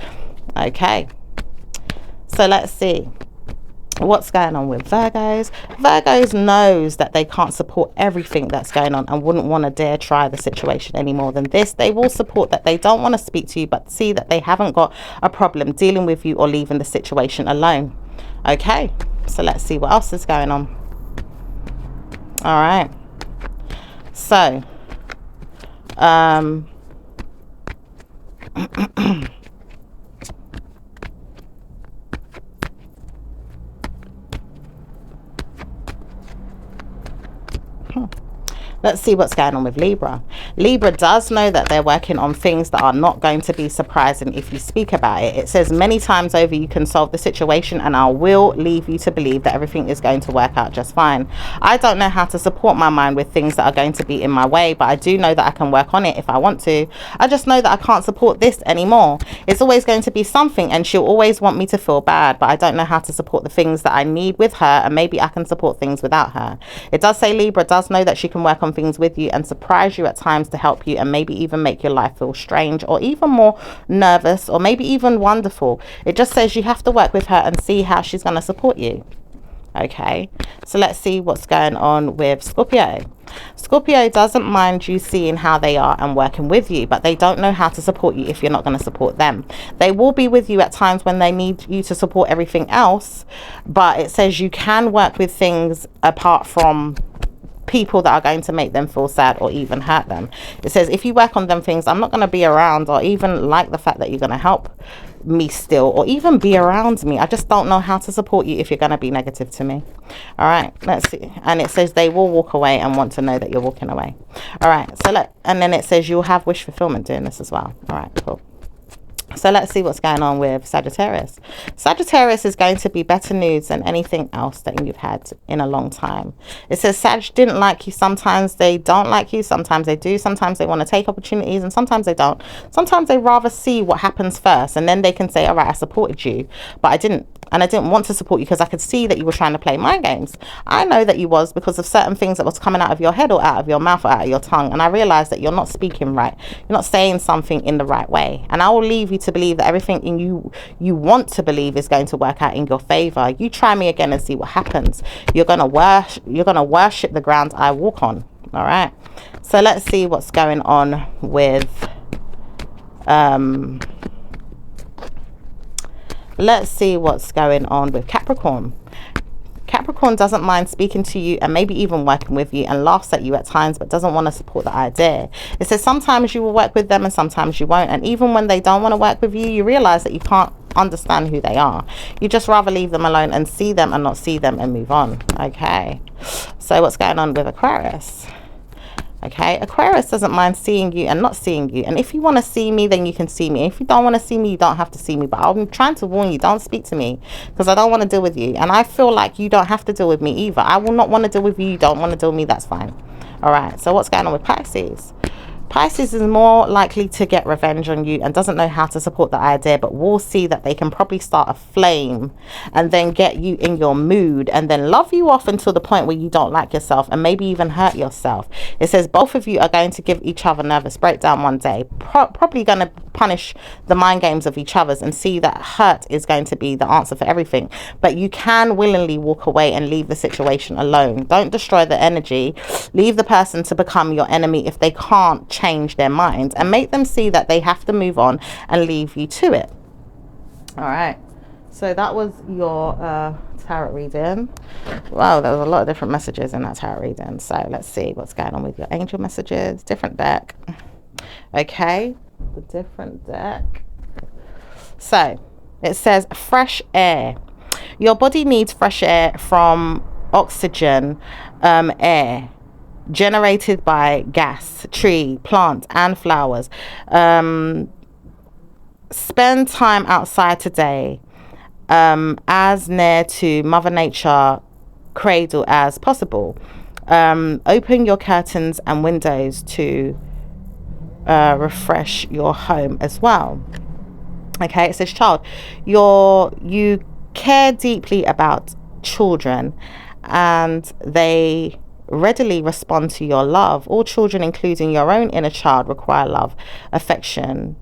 Okay, so let's see what's going on with Virgos. Virgos knows that they can't support everything that's going on and wouldn't want to dare try the situation any more than this. They will support that they don't want to speak to you, but see that they haven't got a problem dealing with you or leaving the situation alone. Okay, so let's see what else is going on. All right, so let's see what's going on with Libra. Libra does know that they're working on things that are not going to be surprising if you speak about it. It says many times over you can solve the situation and I will leave you to believe that everything is going to work out just fine. I don't know how to support my mind with things that are going to be in my way, but I do know that I can work on it if I want to. I just know that I can't support this anymore. It's always going to be something and she'll always want me to feel bad, but I don't know how to support the things that I need with her, and maybe I can support things without her. It does say Libra does know that she can work on things with you and surprise you at times to help you and maybe even make your life feel strange or even more nervous or maybe even wonderful. It just says you have to work with her and see how she's going to support you. Okay, so let's see what's going on with Scorpio. Scorpio doesn't mind you seeing how they are and working with you, but they don't know how to support you if you're not going to support them. They will be with you at times when they need you to support everything else, but it says you can work with things apart from people that are going to make them feel sad or even hurt them. It says if you work on them things, I'm not going to be around or even like the fact that you're going to help me still or even be around me. I just don't know how to support you if you're going to be negative to me. All right, let's see. And it says they will walk away and want to know that you're walking away. All right, so and then it says you'll have wish fulfillment doing this as well. All right, cool. So let's see what's going on with Sagittarius. Sagittarius is going to be better news than anything else that you've had in a long time. It says Sag didn't like you. Sometimes they don't like you. Sometimes they do. Sometimes they want to take opportunities and sometimes they don't. Sometimes they rather see what happens first and then they can say, all right, I supported you, but I didn't. And I didn't want to support you because I could see that you were trying to play mind games. I know that you was because of certain things that was coming out of your head or out of your mouth or out of your tongue. And I realized that you're not speaking right. You're not saying something in the right way. And I will leave you to believe that everything in you want to believe is going to work out in your favor. You try me again and see what happens. You're gonna worship the ground I walk on. All right. So let's see what's going on with let's see what's going on with Capricorn. Capricorn doesn't mind speaking to you and maybe even working with you and laughs at you at times, but doesn't want to support the idea. It says sometimes you will work with them and sometimes you won't. And even when they don't want to work with you, you realize that you can't understand who they are. You just rather leave them alone and see them and not see them and move on. Okay, so what's going on with Aquarius? Okay, Aquarius doesn't mind seeing you and not seeing you. And if you want to see me, then you can see me. If you don't want to see me, you don't have to see me. But I'm trying to warn you, don't speak to me because I don't want to deal with you. And I feel like you don't have to deal with me either. I will not want to deal with you. You don't want to deal with me. That's fine. All right. So what's going on with Pisces? Pisces is more likely to get revenge on you and doesn't know how to support the idea, but will see that they can probably start a flame and then get you in your mood and then love you off until the point where you don't like yourself and maybe even hurt yourself. It says both of you are going to give each other nervous breakdown one day, probably going to punish the mind games of each other's and see that hurt is going to be the answer for everything. But you can willingly walk away and leave the situation alone. Don't destroy the energy. Leave the person to become your enemy if they can't change their mind, and make them see that they have to move on and leave you to it. All right, so that was your tarot reading. Wow, there was a lot of different messages in that tarot reading. So let's see what's going on with your angel messages. Different deck. Okay, the different deck. So it says fresh air. Your body needs fresh air from oxygen, air generated by gas, tree, plant and flowers. Spend time outside today, as near to Mother Nature cradle as possible. Open your curtains and windows to refresh your home as well. Okay, it says, child, you care deeply about children, and they readily respond to your love. All children, including your own inner child, require love, affection,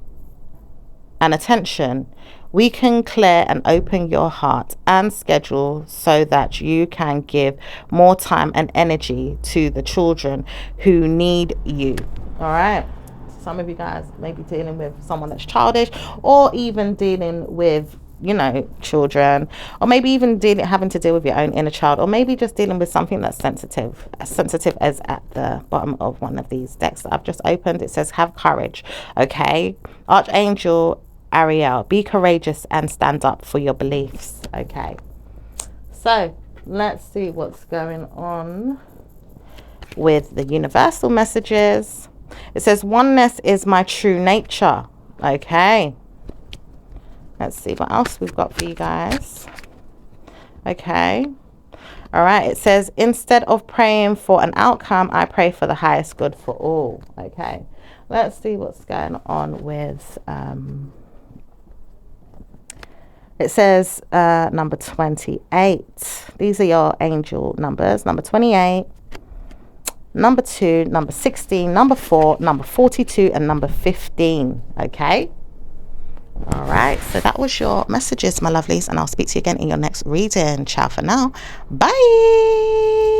and attention. We can clear and open your heart and schedule so that you can give more time and energy to the children who need you. All right. Some of you guys may be dealing with someone that's childish, or even dealing with, you know, children, or maybe even having to deal with your own inner child, or maybe just dealing with something that's sensitive as at the bottom of one of these decks that I've just opened. It says, have courage. Okay, Archangel Ariel, be courageous and stand up for your beliefs. Okay, so let's see what's going on with the universal messages. It says, oneness is my true nature. Okay, let's see what else we've got for you guys. Okay, all right, it says, instead of praying for an outcome, I pray for the highest good for all. Okay, let's see what's going on with it says number 28. These are your angel numbers: number 28, number 2, number 16, number 4, number 42, and number 15. Okay, all right, so that was your messages, my lovelies, and I'll speak to you again in your next reading. Ciao for now. Bye.